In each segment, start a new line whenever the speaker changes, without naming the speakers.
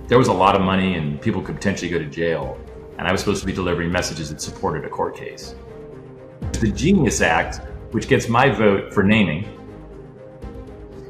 there was a lot of money and people could potentially go to jail. And I was supposed to be delivering messages that supported a court case. The Genius Act, which gets my vote for naming.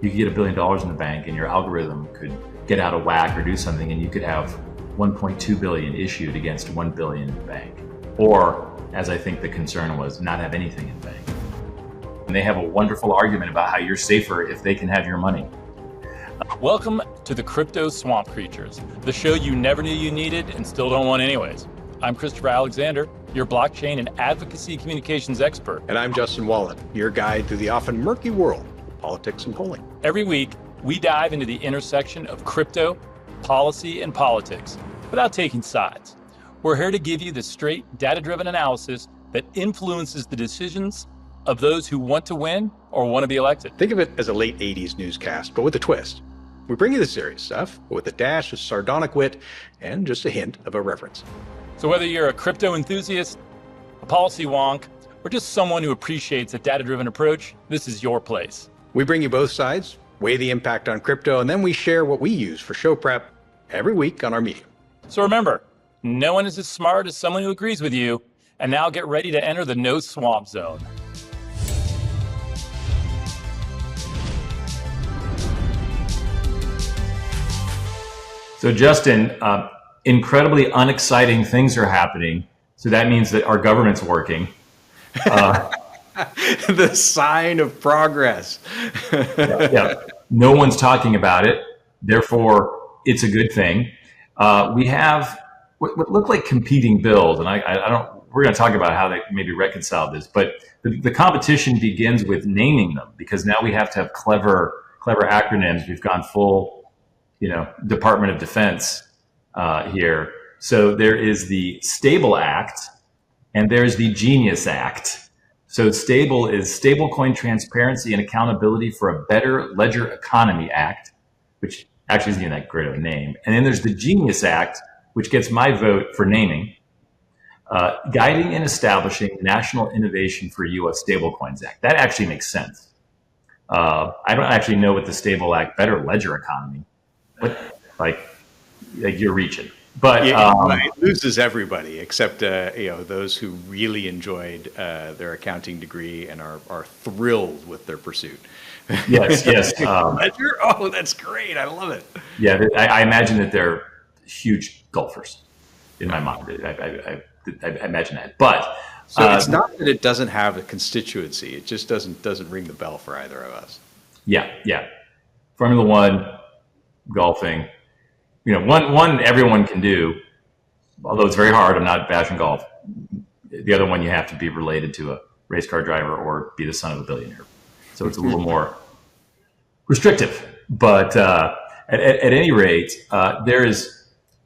You could get $1 billion in the bank and your algorithm could get out of whack or do something, and you could have 1.2 billion issued against 1 billion in the bank. Or, as I think the concern was, not have anything in the bank. And they have a wonderful argument about how you're safer if they can have your money.
Welcome to the Crypto Swamp Creatures, the show you never knew you needed and still don't want anyways. I'm Christopher Alexander, your blockchain and advocacy communications expert.
And I'm Justin Wallin, your guide through the often murky world of politics and polling.
Every week, we dive into the intersection of crypto, policy, and politics without taking sides. We're here to give you the straight, data-driven analysis that influences the decisions of those who want to win or want to be elected.
Think of it as a late 80s newscast, but with a twist. We bring you the serious stuff, but with a dash of sardonic wit and just a hint of irreverence.
So whether you're a crypto enthusiast, a policy wonk, or just someone who appreciates a data-driven approach, this is your place.
We bring you both sides, weigh the impact on crypto, and then we share what we use for show prep every week on our medium.
So remember, no one is as smart as someone who agrees with you. And now get ready to enter the no swamp zone.
So Justin, incredibly unexciting things are happening. So that means that our government's working.
The sign of progress.
Yeah. No one's talking about it. Therefore, it's a good thing. We have what look like competing bills, and I don't. We're going to talk about how they maybe reconcile this, but the competition begins with naming them, because now we have to have clever acronyms. We've gone full, Department of Defense here. So there is the Stable Act, and there's the Genius Act. So Stable is Stablecoin Transparency and Accountability for a Better Ledger Economy Act, which actually isn't even that great of a name. And then there's the Genius Act, which gets my vote for naming. Guiding and Establishing National Innovation for U.S. Stablecoins Act. That actually makes sense. I don't actually know what the Stable Act, Better Ledger Economy, but like you're reaching. But
it loses everybody except those who really enjoyed their accounting degree and are thrilled with their pursuit.
Yes.
Ledger? Oh, that's great! I love it.
Yeah, I imagine that they're huge golfers in my mind. I imagine that, but
so it's not that it doesn't have a constituency; it just doesn't ring the bell for either of us.
Yeah. Formula One, golfing, one everyone can do, although it's very hard. I'm not bashing golf. The other one, you have to be related to a race car driver or be the son of a billionaire, so it's a little more restrictive. But at any rate, there is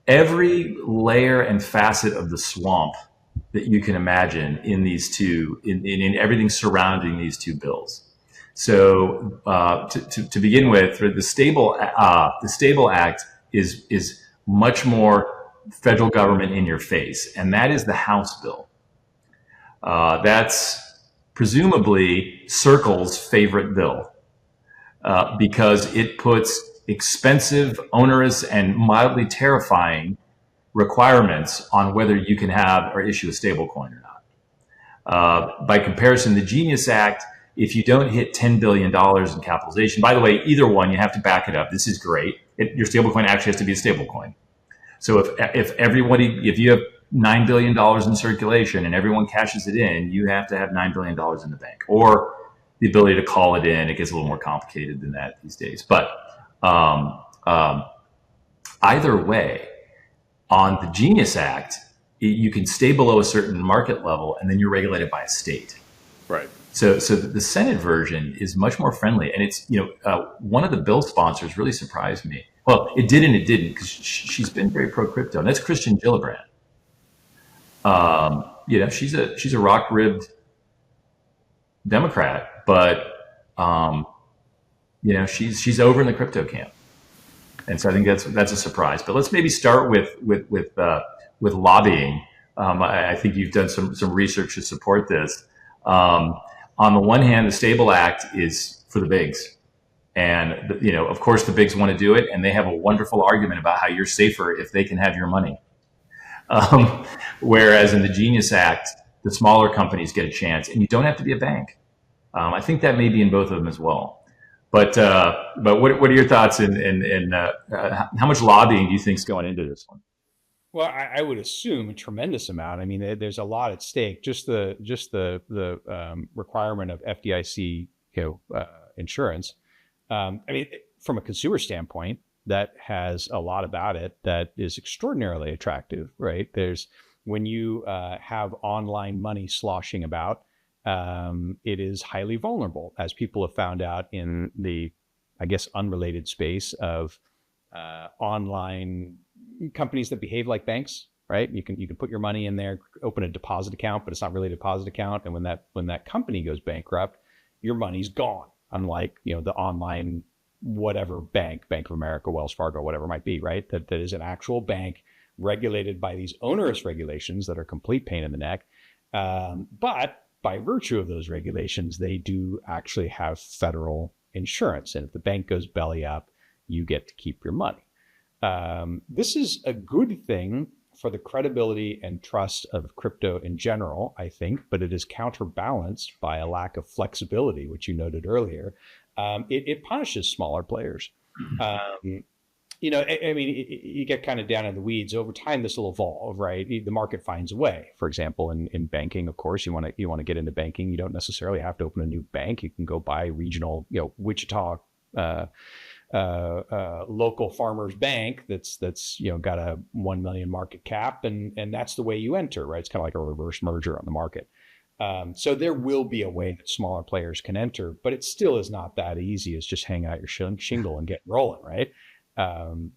every layer and facet of the swamp that you can imagine in these two, in everything surrounding these two bills. So to begin with, the Stable Act is much more federal government in your face, and that is the House bill. That's presumably Circle's favorite bill because it puts expensive, onerous, and mildly terrifying requirements on whether you can have or issue a stablecoin or not. By comparison, the Genius Act, if you don't hit $10 billion in capitalization, by the way, either one, you have to back it up. This is great. Your stablecoin actually has to be a stablecoin. So if you have $9 billion in circulation and everyone cashes it in, you have to have $9 billion in the bank, or the ability to call it in. It gets a little more complicated than that these days. But either way, on the Genius Act, you can stay below a certain market level, and then you're regulated by a state.
Right.
So the Senate version is much more friendly, and it's one of the bill sponsors really surprised me. Well, it did and it didn't, because she's been very pro crypto, and that's Christian Gillibrand. She's a rock ribbed Democrat, but she's over in the crypto camp, and so I think that's a surprise. But let's maybe start with lobbying. I think you've done some research to support this. On the one hand, the Stable Act is for the bigs, And, of course, the bigs want to do it, and they have a wonderful argument about how you're safer if they can have your money. Whereas in the Genius Act, the smaller companies get a chance, and you don't have to be a bank. I think that may be in both of them as well. But what are your thoughts in how much lobbying do you think is going into this one?
Well, I would assume a tremendous amount. I mean, there's a lot at stake. Just the requirement of FDIC insurance. I mean, from a consumer standpoint, that has a lot about it that is extraordinarily attractive, right? When you have online money sloshing about, it is highly vulnerable, as people have found out in the, I guess, unrelated space of online companies that behave like banks, right? You can put your money in there, open a deposit account, but it's not really a deposit account. And when that company goes bankrupt, your money's gone. Unlike, the online whatever Bank of America, Wells Fargo, whatever it might be, right? That is an actual bank regulated by these onerous regulations that are complete pain in the neck. But by virtue of those regulations, they do actually have federal insurance. And if the bank goes belly up, you get to keep your money. This is a good thing for the credibility and trust of crypto in general, I think, but it is counterbalanced by a lack of flexibility, which you noted earlier. It punishes smaller players. I mean, you get kind of down in the weeds. Over time, this will evolve, right? The market finds a way. For example, in banking, of course, you want to get into banking. You don't necessarily have to open a new bank. You can go buy regional, Wichita local farmers bank that's got a 1 million market cap, and that's the way you enter, right? It's kind of like a reverse merger on the market. So there will be a way that smaller players can enter, but it still is not that easy as just hang out your shingle and get rolling, right?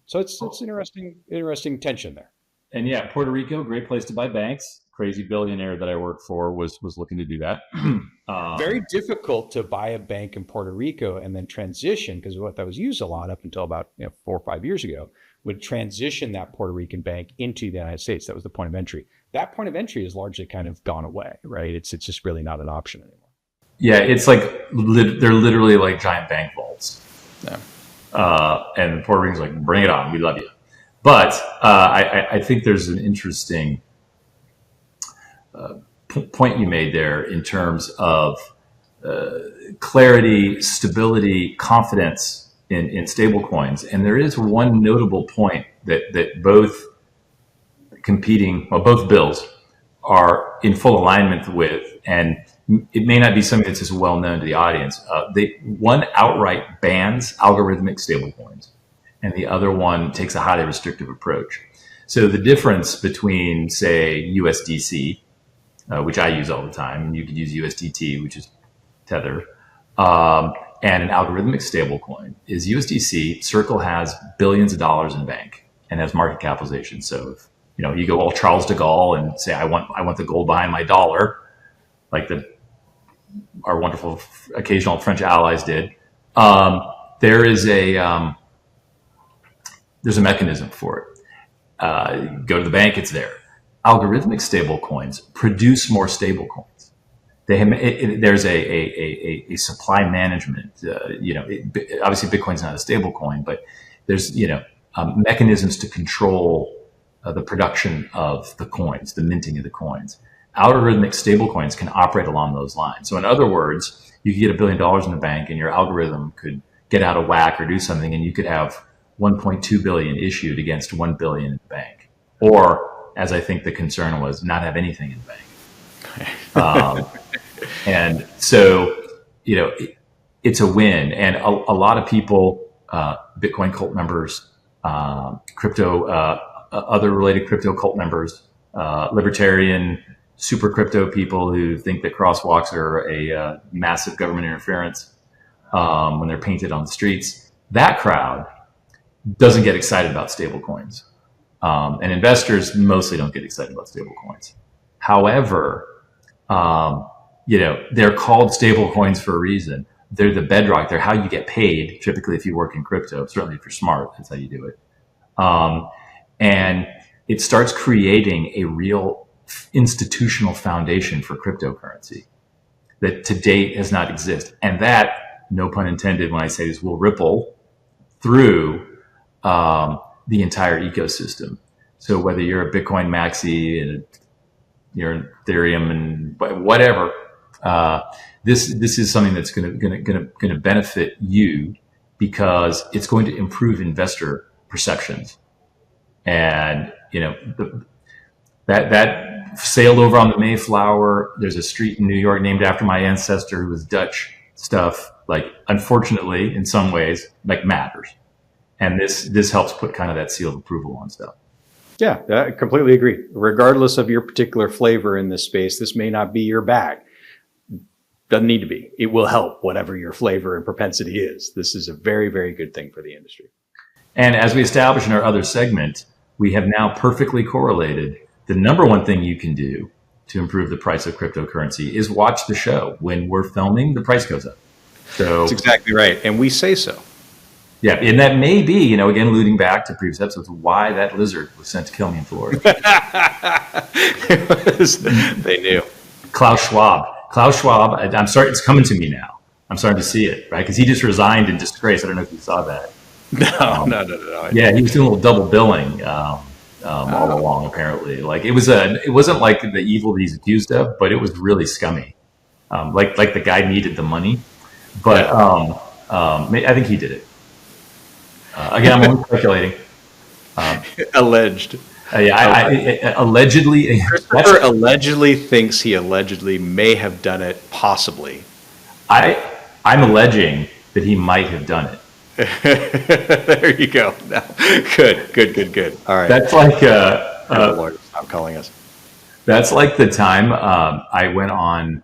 So it's interesting tension there.
And yeah, Puerto Rico, great place to buy banks. Crazy billionaire that I worked for was looking to do that.
Very difficult to buy a bank in Puerto Rico and then transition, because what that was used a lot up until about 4 or 5 years ago, would transition that Puerto Rican bank into the United States. That was the point of entry. That point of entry has largely kind of gone away, right? It's just really not an option anymore.
Yeah, it's like they're literally like giant bank vaults.
Yeah.
And Puerto Rico's like, bring it on, we love you. But I think there's an interesting point you made there in terms of clarity, stability, confidence in stablecoins. And there is one notable point that both bills are in full alignment with, and it may not be something that's as well known to the audience. One outright bans algorithmic stablecoins, and the other one takes a highly restrictive approach. So the difference between, say, USDC, which I use all the time, and you could use USDT, which is Tether, and an algorithmic stablecoin is USDC. Circle has billions of dollars in bank and has market capitalization. So if you go all Charles de Gaulle and say, I want the gold behind my dollar, like our wonderful occasional French allies did. There's a mechanism for it. Go to the bank, it's there. Algorithmic stablecoins produce more stablecoins. There's a supply management. Obviously Bitcoin's not a stablecoin, but there's mechanisms to control the production of the coins, the minting of the coins. Algorithmic stablecoins can operate along those lines. So in other words, you could get $1 billion in the bank and your algorithm could get out of whack or do something, and you could have 1.2 billion issued against 1 billion in the bank. Or, as I think the concern was, not have anything in the bank. And so, it's a win. And a lot of people, Bitcoin cult members, other related crypto cult members, libertarian, super crypto people who think that crosswalks are a massive government interference when they're painted on the streets. That crowd doesn't get excited about stablecoins. And investors mostly don't get excited about stablecoins. However, they're called stablecoins for a reason. They're the bedrock. They're how you get paid, typically if you work in crypto. Certainly if you're smart, that's how you do it. And it starts creating a real institutional foundation for cryptocurrency that to date has not existed. And that no pun intended when I say this, will ripple through the entire ecosystem. So whether you're a Bitcoin maxi and you're in Ethereum and whatever, this is something that's going to benefit you because it's going to improve investor perceptions. And that sailed over on the Mayflower. There's a street in New York named after my ancestor who was Dutch. Stuff, like, unfortunately, in some ways, like, matters. And this helps put kind of that seal of approval on stuff.
Yeah, I completely agree. Regardless of your particular flavor in this space, this may not be your bag. Doesn't need to be. It will help whatever your flavor and propensity is. This is a very, very good thing for the industry.
And as we established in our other segment, we have now perfectly correlated the number one thing you can do to improve the price of cryptocurrency is watch the show. When we're filming, the price goes up. So
that's exactly right. And we say so.
Yeah. And that may be, again, alluding back to previous episodes, why that lizard was sent to kill me in Florida.
They knew.
Klaus Schwab, I'm sorry, it's coming to me now. I'm starting to see it, right? Because he just resigned in disgrace. I don't know if you saw that.
No.
Yeah, he was doing a little double billing. All along, apparently. Like, it wasn't like the evil that he's accused of, but it was really scummy. Like the guy needed the money, but I think he did it. Again, I'm only speculating.
Alleged.
I allegedly.
Christopher allegedly thinks he allegedly may have done it, possibly.
I'm alleging that he might have done it.
There you go. No. Good. All right.
That's like
Lord, stop calling us.
That's like the time I went on.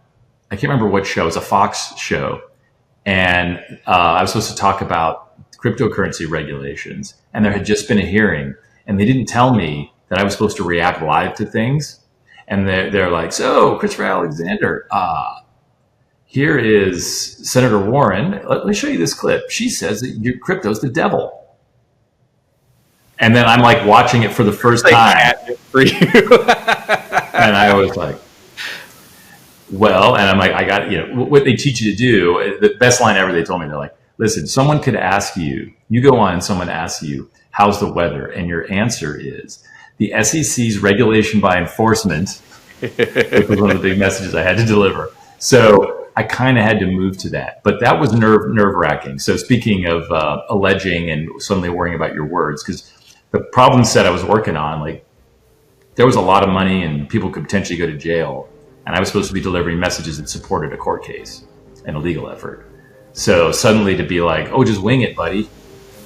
I can't remember what show. It was a Fox show, and I was supposed to talk about cryptocurrency regulations. And there had just been a hearing, and they didn't tell me that I was supposed to react live to things. And they're like, "So, Christopher Alexander, here is Senator Warren. Let me show you this clip. She says that your crypto's the devil." And then I'm like watching it for the first time.
For you.
And I was like, well, and I'm like, I got, what they teach you to do, the best line ever they told me, they're like, listen, someone could ask you go on and someone asks you, how's the weather? And your answer is, the SEC's regulation by enforcement, which was one of the big messages I had to deliver. So I kind of had to move to that, but that was nerve-wracking. So speaking of alleging and suddenly worrying about your words, because the problem set I was working on, like, there was a lot of money and people could potentially go to jail, and I was supposed to be delivering messages that supported a court case and a legal effort. So suddenly to be like, oh, just wing it, buddy.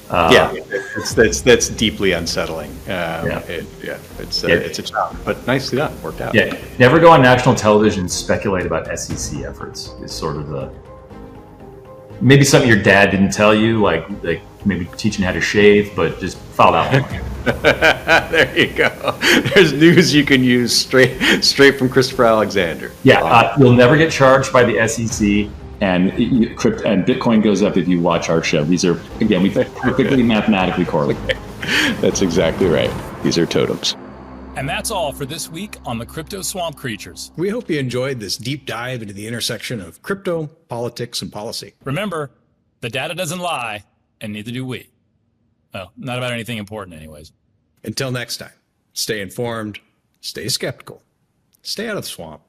That's deeply unsettling. It's a challenge, but nicely done, worked out.
Yeah, never go on national television and speculate about SEC efforts. Is sort of the maybe something your dad didn't tell you, like maybe teaching how to shave, but just follow that one.
There you go. There's news you can use straight from Christopher Alexander.
Yeah, you'll never get charged by the SEC. And Bitcoin goes up if you watch our show. These are, again, we perfectly mathematically correlate.
That's exactly right. These are totems.
And that's all for this week on the Crypto Swamp Creatures.
We hope you enjoyed this deep dive into the intersection of crypto, politics, and policy.
Remember, the data doesn't lie, and neither do we. Well, not about anything important anyways.
Until next time, stay informed, stay skeptical, stay out of the swamp.